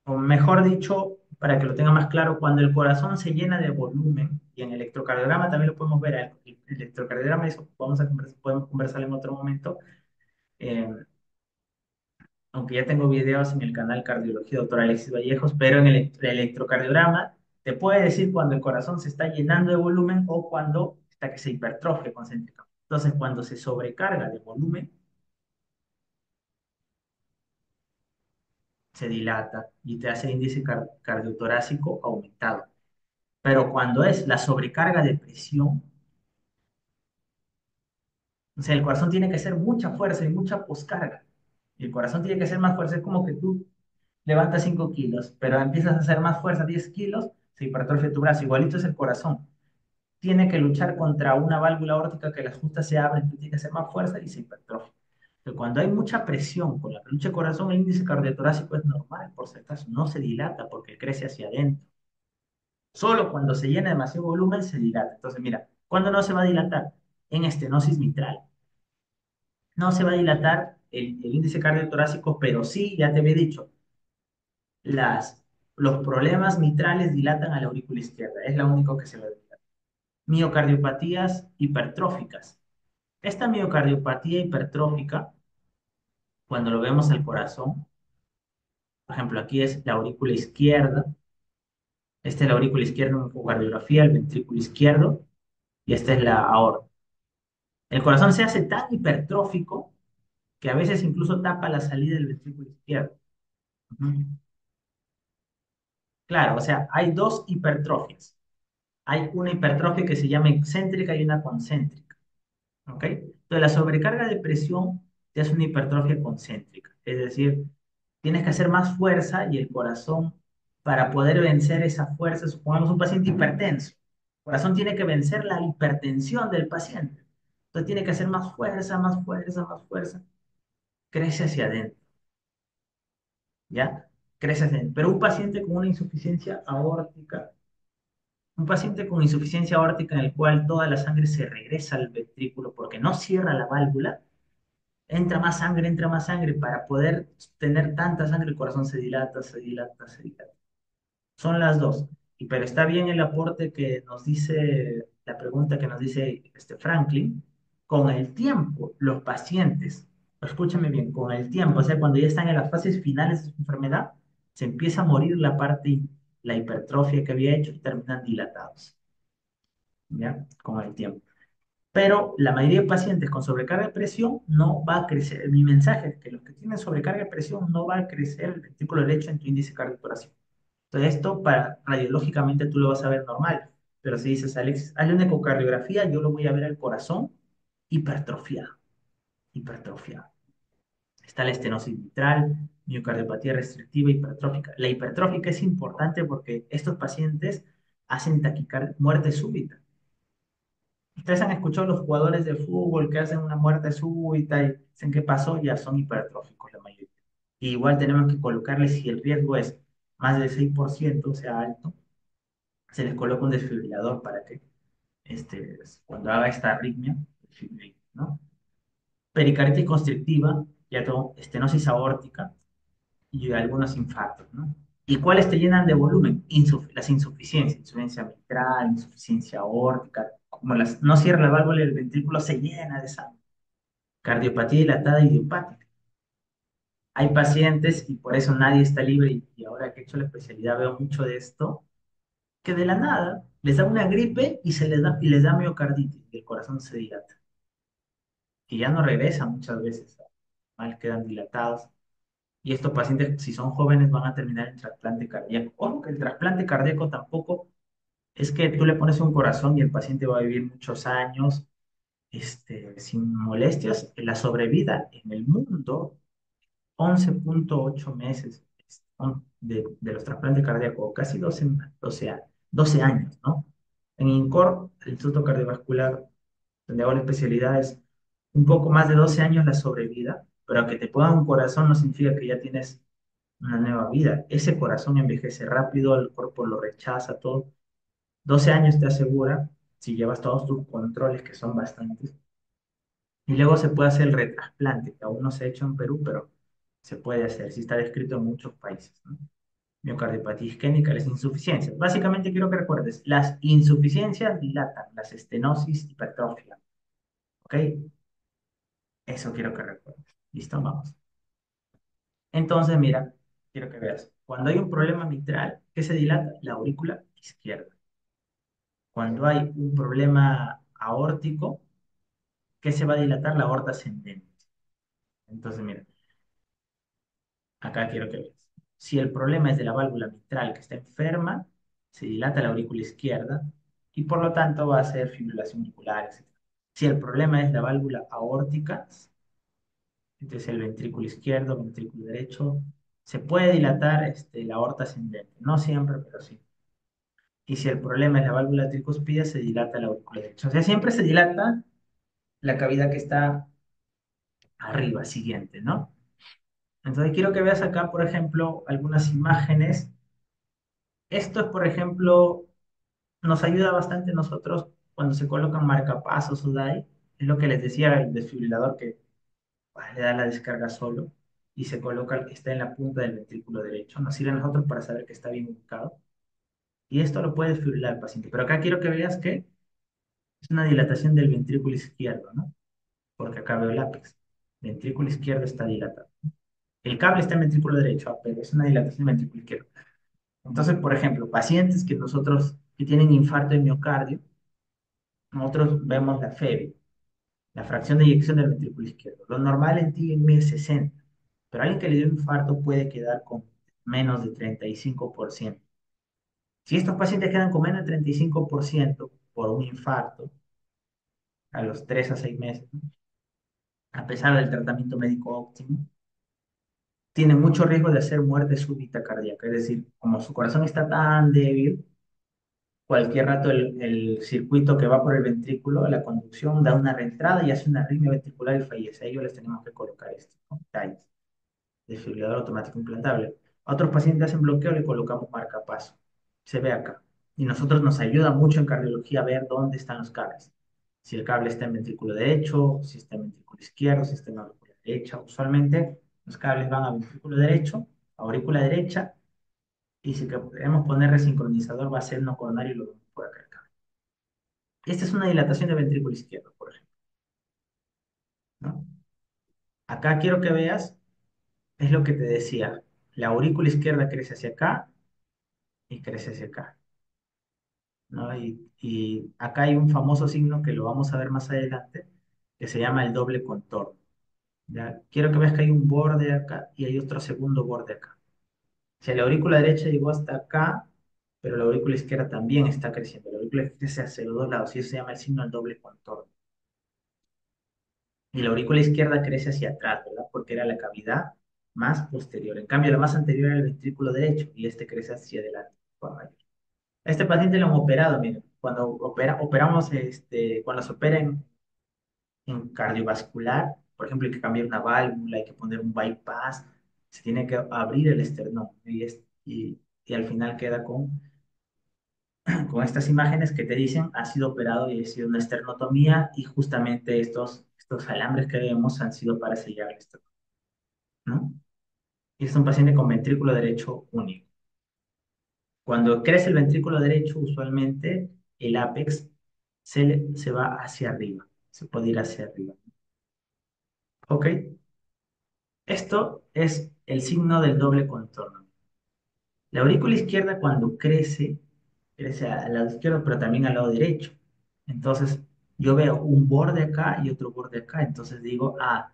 o mejor dicho, para que lo tenga más claro, cuando el corazón se llena de volumen, y en electrocardiograma también lo podemos ver, el electrocardiograma, eso podemos conversar en otro momento, eh, aunque ya tengo videos en el canal Cardiología Doctor Alexis Vallejos, pero en el electrocardiograma te puede decir cuando el corazón se está llenando de volumen o cuando está que se hipertrofia concéntrica. Entonces, cuando se sobrecarga de volumen, se dilata y te hace el índice cardiotorácico aumentado. Pero cuando es la sobrecarga de presión, o sea, el corazón tiene que hacer mucha fuerza y mucha poscarga. Y el corazón tiene que hacer más fuerza. Es como que tú levantas 5 kilos, pero empiezas a hacer más fuerza, 10 kilos, se hipertrofia tu brazo. Igualito es el corazón. Tiene que luchar contra una válvula aórtica que las justas se abren, tú tienes que hacer más fuerza y se hipertrofia. Pero cuando hay mucha presión con la que lucha el corazón, el índice cardiotorácico es normal, por si acaso, no se dilata porque crece hacia adentro. Solo cuando se llena demasiado volumen se dilata. Entonces, mira, ¿cuándo no se va a dilatar? En estenosis mitral. No se va a dilatar el índice cardiotorácico, pero sí, ya te había dicho, las, los problemas mitrales dilatan a la aurícula izquierda. Es la única que se va a dilatar. Miocardiopatías hipertróficas. Esta miocardiopatía hipertrófica, cuando lo vemos al corazón, por ejemplo, aquí es la aurícula izquierda, esta es la aurícula izquierda en ecocardiografía, el ventrículo izquierdo, y esta es la aorta. El corazón se hace tan hipertrófico que a veces incluso tapa la salida del ventrículo izquierdo. Ujú. Claro, o sea, hay dos hipertrofias. Hay una hipertrofia que se llama excéntrica y una concéntrica. ¿Ok? Entonces, la sobrecarga de presión te hace una hipertrofia concéntrica. Es decir, tienes que hacer más fuerza y el corazón, para poder vencer esa fuerza, supongamos un paciente hipertenso. El corazón tiene que vencer la hipertensión del paciente. Entonces, tiene que hacer más fuerza, más fuerza, más fuerza. Crece hacia adentro. ¿Ya? Crece hacia adentro. Pero un paciente con una insuficiencia aórtica, un paciente con insuficiencia aórtica en el cual toda la sangre se regresa al ventrículo porque no cierra la válvula, entra más sangre, para poder tener tanta sangre, el corazón se dilata, se dilata, se dilata. Son las dos. Pero está bien el aporte que nos dice, la pregunta que nos dice Franklin, con el tiempo, los pacientes, escúchame bien, con el tiempo, o sea, cuando ya están en las fases finales de su enfermedad, se empieza a morir la parte, la hipertrofia que había hecho y terminan dilatados, ¿ya? Con el tiempo. Pero la mayoría de pacientes con sobrecarga de presión no va a crecer. Mi mensaje es que los que tienen sobrecarga de presión no va a crecer el ventrículo derecho en tu índice cardiotorácico. Entonces, esto radiológicamente tú lo vas a ver normal. Pero si dices, Alexis, hazle una ecocardiografía, yo lo voy a ver al corazón hipertrofiado, hipertrofiado. Está la estenosis mitral, miocardiopatía restrictiva hipertrófica. La hipertrófica es importante porque estos pacientes hacen taquicardia, muerte súbita. Ustedes han escuchado los jugadores de fútbol que hacen una muerte súbita y dicen qué pasó, ya son hipertróficos la mayoría. Y igual tenemos que colocarles, si el riesgo es más del 6%, o sea, alto, se les coloca un desfibrilador para que cuando haga esta arritmia, desfibrile, ¿no? Pericarditis constrictiva, ya todo, estenosis aórtica y algunos infartos, ¿no? ¿Y cuáles te llenan de volumen? Las insuficiencias, insuficiencia mitral, insuficiencia aórtica, como no cierra la válvula del ventrículo, se llena de sangre. Cardiopatía dilatada idiopática. hay pacientes, y por eso nadie está libre, y ahora que he hecho la especialidad veo mucho de esto, que de la nada les da una gripe y les da miocarditis, y el corazón se dilata, y ya no regresa muchas veces, mal quedan dilatados. Y estos pacientes, si son jóvenes, van a terminar en trasplante cardíaco. Ojo que el trasplante cardíaco tampoco es que tú le pones un corazón y el paciente va a vivir muchos años, sin molestias. La sobrevida en el mundo, 11,8 meses de los trasplantes cardíacos, casi 12 años, ¿no? En INCOR, el Instituto Cardiovascular, donde hago la especialidad, es un poco más de 12 años la sobrevida, pero que te pongan un corazón no significa que ya tienes una nueva vida. Ese corazón envejece rápido, el cuerpo lo rechaza, todo. 12 años te asegura, si llevas todos tus controles, que son bastantes, y luego se puede hacer el retrasplante, que aún no se ha hecho en Perú, pero se puede hacer, sí está descrito en muchos países, ¿no? Miocardiopatía isquémica, las insuficiencias. Básicamente quiero que recuerdes, las insuficiencias dilatan, las estenosis hipertrofia, ¿ok? Eso quiero que recuerdes. ¿Listo? Vamos. Entonces, mira, quiero que veas, cuando hay un problema mitral, ¿qué se dilata? La aurícula izquierda. Cuando hay un problema aórtico, ¿qué se va a dilatar? La aorta ascendente. Entonces, mira, acá quiero que veas. Si el problema es de la válvula mitral que está enferma, se dilata la aurícula izquierda y por lo tanto va a ser fibrilación auricular, etc. Si el problema es la válvula aórtica, entonces el ventrículo izquierdo, ventrículo derecho, se puede dilatar la aorta ascendente. No siempre, pero sí. Y si el problema es la válvula tricuspide, se dilata la aurícula derecha. O sea, siempre se dilata la cavidad que está arriba, siguiente, ¿no? Entonces quiero que veas acá, por ejemplo, algunas imágenes. Esto es, por ejemplo, nos ayuda bastante a nosotros cuando se colocan marcapasos o DAI. Es lo que les decía el desfibrilador que le da la descarga solo y se coloca, está en la punta del ventrículo derecho. Nos sirve a nosotros para saber que está bien ubicado. Y esto lo puede desfibrilar el paciente. Pero acá quiero que veas que es una dilatación del ventrículo izquierdo, ¿no? Porque acá veo el ápex. Ventrículo izquierdo está dilatado. El cable está en ventrículo derecho, pero es una dilatación del ventrículo izquierdo. Entonces, por ejemplo, pacientes que nosotros que tienen infarto de miocardio, nosotros vemos la FEBI, la fracción de eyección del ventrículo izquierdo. Lo normal en ti es 60, pero alguien que le dio infarto puede quedar con menos de 35%. Si estos pacientes quedan con menos de 35% por un infarto a los 3 a 6 meses, ¿no? A pesar del tratamiento médico óptimo, tiene mucho riesgo de hacer muerte súbita cardíaca. Es decir, como su corazón está tan débil, cualquier rato el circuito que va por el ventrículo, la conducción, da una reentrada y hace una arritmia ventricular y fallece. A ellos les tenemos que colocar esto, ¿no? TAIS, desfibrilador automático implantable. A otros pacientes hacen bloqueo, le colocamos marcapaso. Se ve acá. Y nosotros nos ayuda mucho en cardiología a ver dónde están los cables. Si el cable está en ventrículo derecho, si está en ventrículo izquierdo, si está en aurícula derecha. Usualmente los cables van a ventrículo derecho, aurícula derecha, y si queremos poner resincronizador va a ser no coronario y lo vemos por acá. Esta es una dilatación del ventrículo izquierdo, por ejemplo, ¿no? Acá quiero que veas, es lo que te decía, la aurícula izquierda crece hacia acá y crece hacia acá, ¿no? Y acá hay un famoso signo que lo vamos a ver más adelante, que se llama el doble contorno, ¿ya? Quiero que veas que hay un borde acá y hay otro segundo borde acá. Si la aurícula derecha llegó hasta acá, pero la aurícula izquierda también está creciendo. La aurícula izquierda crece hacia los dos lados y eso se llama el signo del doble contorno. Y la aurícula izquierda crece hacia atrás, ¿verdad? Porque era la cavidad más posterior. En cambio, la más anterior era el ventrículo derecho y este crece hacia adelante. A este paciente lo han operado, miren, cuando operamos, cuando se opera en cardiovascular, por ejemplo, hay que cambiar una válvula, hay que poner un bypass, se tiene que abrir el esternón y al final queda con estas imágenes que te dicen ha sido operado y ha sido una esternotomía y justamente estos alambres que vemos han sido para sellar el esternón, ¿no? Y es un paciente con ventrículo derecho único. Cuando crece el ventrículo derecho, usualmente el ápex se va hacia arriba, se puede ir hacia arriba. ¿Ok? Esto es el signo del doble contorno. La aurícula izquierda cuando crece, crece al lado izquierdo, pero también al lado derecho. Entonces, yo veo un borde acá y otro borde acá. Entonces digo, ah,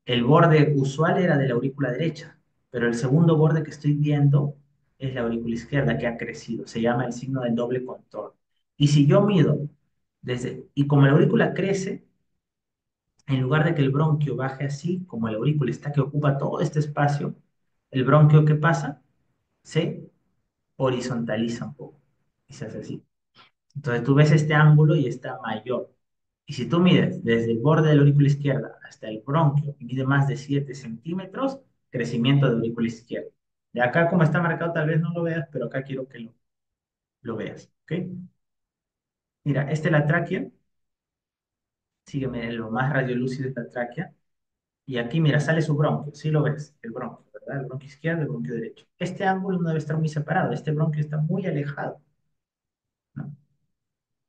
el borde usual era de la aurícula derecha, pero el segundo borde que estoy viendo es la aurícula izquierda que ha crecido. Se llama el signo del doble contorno. Y si yo mido y como la aurícula crece, en lugar de que el bronquio baje así, como la aurícula está que ocupa todo este espacio, el bronquio, ¿qué pasa? Se horizontaliza un poco y se hace así. Entonces tú ves este ángulo y está mayor. Y si tú mides desde el borde de la aurícula izquierda hasta el bronquio y mide más de 7 centímetros, crecimiento de aurícula izquierda. De acá, como está marcado, tal vez no lo veas, pero acá quiero que lo veas. ¿Ok? Mira, esta es la tráquea. Sígueme, lo más radiolúcido es la tráquea. Y aquí, mira, sale su bronquio. Sí lo ves, el bronquio, ¿verdad? El bronquio izquierdo, el bronquio derecho. Este ángulo no debe estar muy separado. Este bronquio está muy alejado, ¿no?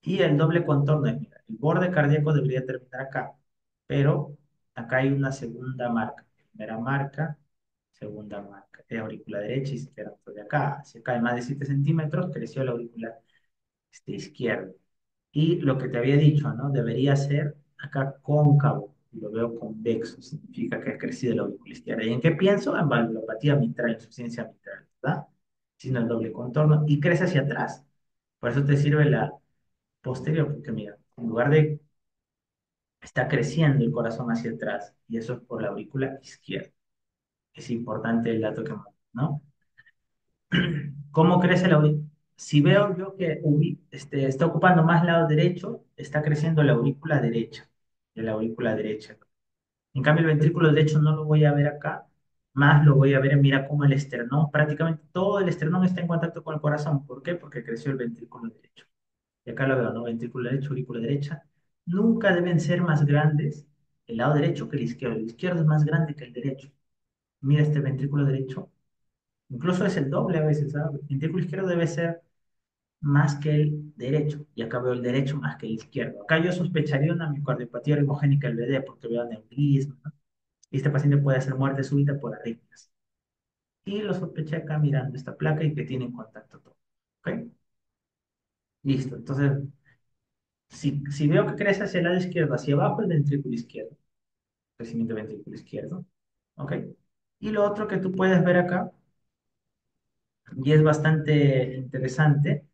Y el doble contorno es, mira, el borde cardíaco debería terminar acá, pero acá hay una segunda marca. Primera marca, segunda marca. De aurícula derecha y izquierda. Pues de acá hacia acá hay más de 7 centímetros, creció la aurícula izquierda. Y lo que te había dicho, ¿no? Debería ser acá cóncavo. Y lo veo convexo, significa que ha crecido la aurícula izquierda. ¿Y en qué pienso? En valvulopatía mitral, insuficiencia mitral, ¿verdad? Sino el doble contorno y crece hacia atrás. Por eso te sirve la posterior, porque mira, en lugar de está creciendo el corazón hacia atrás, y eso es por la aurícula izquierda. Es importante el dato que mando, ¿no? ¿Cómo crece la aurícula? Si veo yo que está ocupando más lado derecho, está creciendo la aurícula derecha, de la aurícula derecha. En cambio, el ventrículo derecho no lo voy a ver acá, más lo voy a ver, mira cómo el esternón, prácticamente todo el esternón está en contacto con el corazón. ¿Por qué? Porque creció el ventrículo derecho. Y acá lo veo, ¿no? Ventrículo derecho, aurícula derecha. Nunca deben ser más grandes el lado derecho que el izquierdo. El izquierdo es más grande que el derecho. Mira este ventrículo derecho. Incluso es el doble a veces, ¿sabes? El ventrículo izquierdo debe ser más que el derecho. Y acá veo el derecho más que el izquierdo. Acá yo sospecharía una miocardiopatía arritmogénica del BD porque veo aneurisma, ¿no? Y este paciente puede hacer muerte súbita por arritmias. Y lo sospeché acá mirando esta placa y que tiene en contacto todo. ¿Ok? Listo. Entonces, si veo que crece hacia el lado izquierdo, hacia abajo el ventrículo izquierdo, crecimiento del ventrículo izquierdo, ¿ok? Y lo otro que tú puedes ver acá, y es bastante interesante,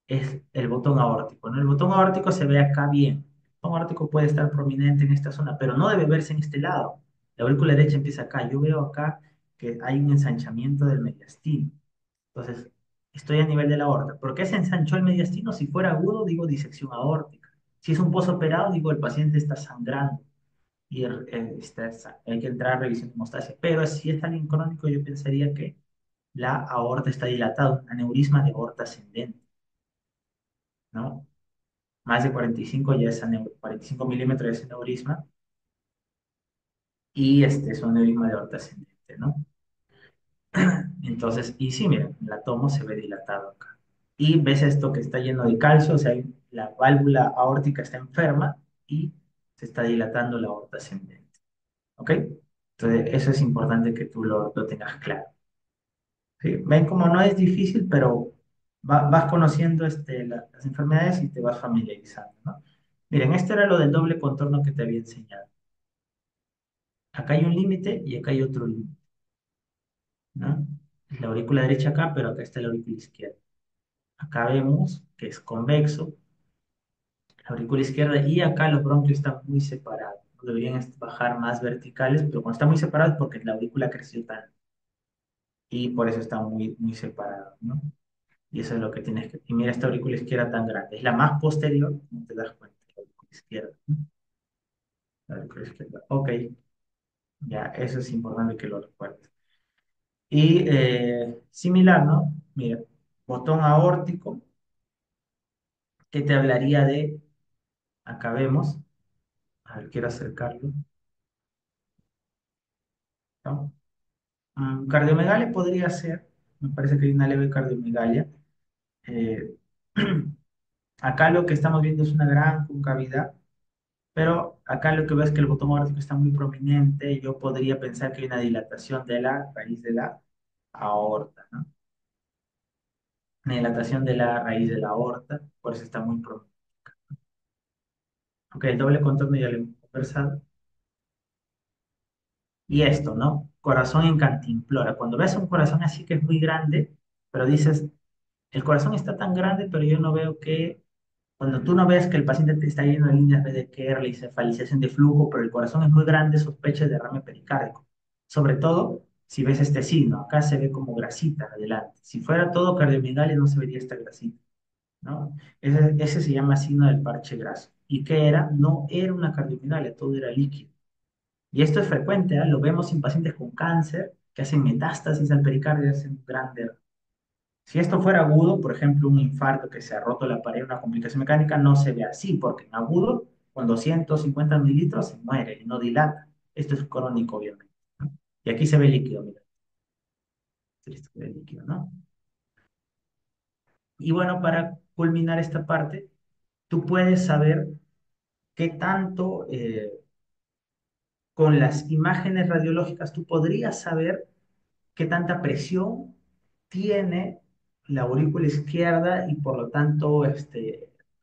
es el botón aórtico, ¿no? El botón aórtico se ve acá bien. El botón aórtico puede estar prominente en esta zona, pero no debe verse en este lado. La aurícula derecha empieza acá. Yo veo acá que hay un ensanchamiento del mediastino. Entonces, estoy a nivel de la aorta. ¿Por qué se ensanchó el mediastino? Si fuera agudo, digo disección aórtica. Si es un postoperado, digo el paciente está sangrando y hay que entrar a revisión de hemostasia. Pero si es alguien crónico, yo pensaría que la aorta está dilatada, un aneurisma de aorta ascendente, ¿no? Más de 45 ya es 45 milímetros de ese aneurisma y este es un aneurisma de aorta ascendente, ¿no? Entonces, y sí, mira, la tomo, se ve dilatado acá. Y ves esto que está lleno de calcio, o sea, la válvula aórtica está enferma y se está dilatando la aorta ascendente. ¿Ok? Entonces, eso es importante que tú lo tengas claro. ¿Sí? Ven como no es difícil, pero vas conociendo las enfermedades y te vas familiarizando, ¿no? Miren, esto era lo del doble contorno que te había enseñado. Acá hay un límite y acá hay otro límite, ¿no? La aurícula derecha acá, pero acá está la aurícula izquierda. Acá vemos que es convexo, la aurícula izquierda, y acá los bronquios están muy separados. ¿No? Deberían bajar más verticales, pero cuando están muy separados es porque la aurícula creció tanto y por eso está muy, muy separado, ¿no? Y eso es lo que tienes que... Y mira esta aurícula izquierda tan grande. Es la más posterior, no te das cuenta, la aurícula izquierda, ¿no? La aurícula izquierda. Ok, ya, eso es importante que lo recuerdes. Y similar, ¿no? Mira, botón aórtico, que te hablaría de, acá vemos, a ver, quiero acercarlo, ¿no? Cardiomegalia podría ser, me parece que hay una leve cardiomegalia. Eh, acá lo que estamos viendo es una gran concavidad Pero acá lo que veo es que el botón aórtico está muy prominente. Yo podría pensar que hay una dilatación de la raíz de la aorta, ¿no? Una dilatación de la raíz de la aorta, por eso está muy prominente. Ok, el doble contorno ya lo hemos conversado. Y esto, ¿no? Corazón en cantimplora. Cuando ves un corazón así que es muy grande, pero dices, el corazón está tan grande, pero yo no veo que, cuando tú no ves que el paciente te está yendo de líneas B de Kerley, cefalización de flujo, pero el corazón es muy grande, sospecha de derrame pericárdico. Sobre todo si ves este signo, acá se ve como grasita adelante. Si fuera todo cardiomegalia no se vería esta grasita, ¿no? Ese se llama signo del parche graso. ¿Y qué era? No era una cardiomegalia, todo era líquido. Y esto es frecuente, ¿eh? Lo vemos en pacientes con cáncer que hacen metástasis al pericardio y hacen un gran derrame. Si esto fuera agudo, por ejemplo, un infarto que se ha roto la pared, una complicación mecánica, no se ve así, porque en agudo, con 250 mililitros, se muere y no dilata. Esto es crónico, obviamente, ¿no? Y aquí se ve líquido, mira, esto se ve líquido, ¿no? Y bueno, para culminar esta parte, tú puedes saber qué tanto, con las imágenes radiológicas, tú podrías saber qué tanta presión tiene la aurícula izquierda y por lo tanto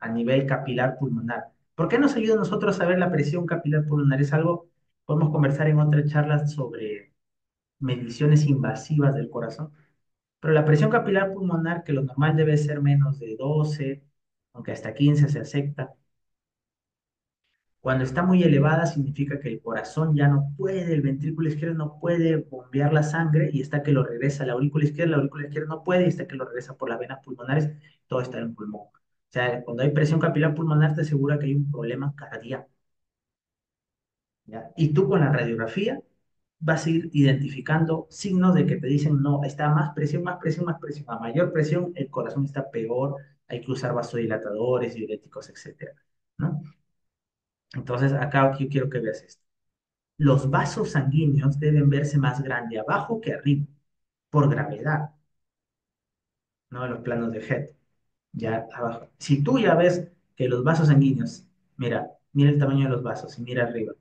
a nivel capilar pulmonar. ¿Por qué nos ayuda a nosotros a saber la presión capilar pulmonar? Es algo, podemos conversar en otra charla sobre mediciones invasivas del corazón, pero la presión capilar pulmonar, que lo normal debe ser menos de 12, aunque hasta 15 se acepta, cuando está muy elevada significa que el corazón ya no puede, el ventrículo izquierdo no puede bombear la sangre y está que lo regresa a la aurícula izquierda no puede y está que lo regresa por las venas pulmonares, todo está en el pulmón. O sea, cuando hay presión capilar pulmonar te asegura que hay un problema cardíaco, ¿ya? Y tú con la radiografía vas a ir identificando signos de que te dicen, no, está más presión, más presión, más presión. A mayor presión, el corazón está peor, hay que usar vasodilatadores, diuréticos, etcétera, ¿no? Entonces, acá yo quiero que veas esto. Los vasos sanguíneos deben verse más grande abajo que arriba, por gravedad, ¿no? Los planos de Head, ya abajo. Si tú ya ves que los vasos sanguíneos, mira el tamaño de los vasos y mira arriba,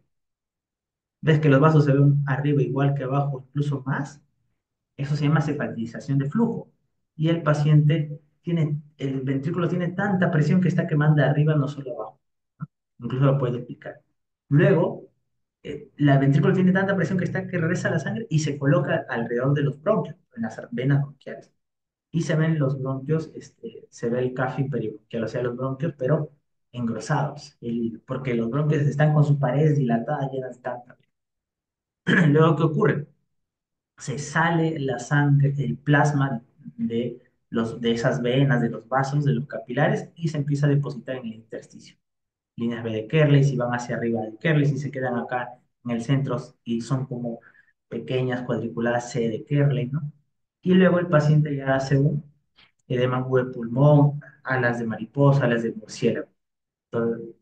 ves que los vasos se ven arriba igual que abajo, incluso más, eso se llama cefalización de flujo. Y el paciente tiene, el ventrículo tiene tanta presión que está quemando arriba, no solo abajo, incluso lo puede picar. Luego, la ventrículo tiene tanta presión que está que regresa la sangre y se coloca alrededor de los bronquios, en las venas bronquiales. Y se ven los bronquios, se ve el café peribronquial, o sea, los bronquios, pero engrosados, porque los bronquios están con sus paredes dilatadas, llenas de tanta. Luego, ¿qué ocurre? Se sale la sangre, el plasma de esas venas, de los vasos, de los capilares, y se empieza a depositar en el intersticio. Líneas B de Kerley, si van hacia arriba de Kerley, si se quedan acá en el centro y son como pequeñas cuadriculadas C de Kerley, ¿no? Y luego el paciente ya hace un edema agudo de pulmón, alas de mariposa, alas de murciélago. Entonces,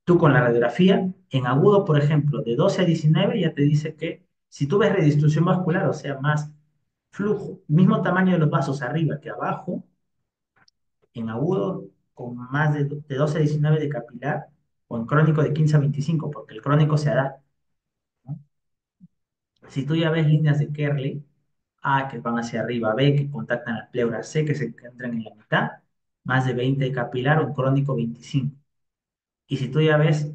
tú con la radiografía, en agudo, por ejemplo, de 12 a 19, ya te dice que si tú ves redistribución vascular, o sea, más flujo, mismo tamaño de los vasos arriba que abajo, en agudo con más de 12 a 19 de capilar, o en crónico de 15 a 25, porque el crónico se adapta, ¿no? Si tú ya ves líneas de Kerley, A que van hacia arriba, B que contactan la pleura, C que se encuentran en la mitad, más de 20 de capilar o en crónico 25. Y si tú ya ves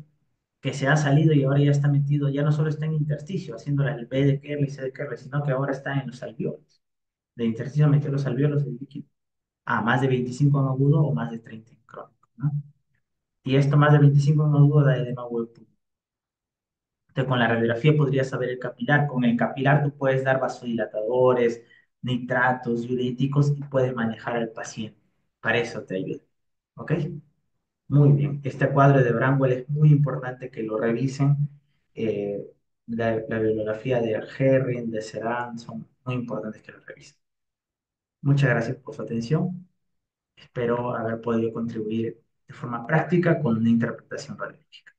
que se ha salido y ahora ya está metido, ya no solo está en intersticio, haciendo el B de Kerley, C de Kerley, sino que ahora está en los alveolos. De intersticio metió los alveolos del líquido. A más de 25 en agudo o más de 30 en crónico, ¿no? Y esto más de 25 en agudo da edema web. Entonces, con la radiografía podrías saber el capilar. Con el capilar tú puedes dar vasodilatadores, nitratos, diuréticos y puedes manejar al paciente. Para eso te ayuda. ¿Ok? Muy bien. Este cuadro de Bramwell es muy importante que lo revisen. Eh, la bibliografía de Herring, de Serán, son muy importantes que lo revisen. Muchas gracias por su atención. Espero haber podido contribuir de forma práctica con una interpretación radiológica.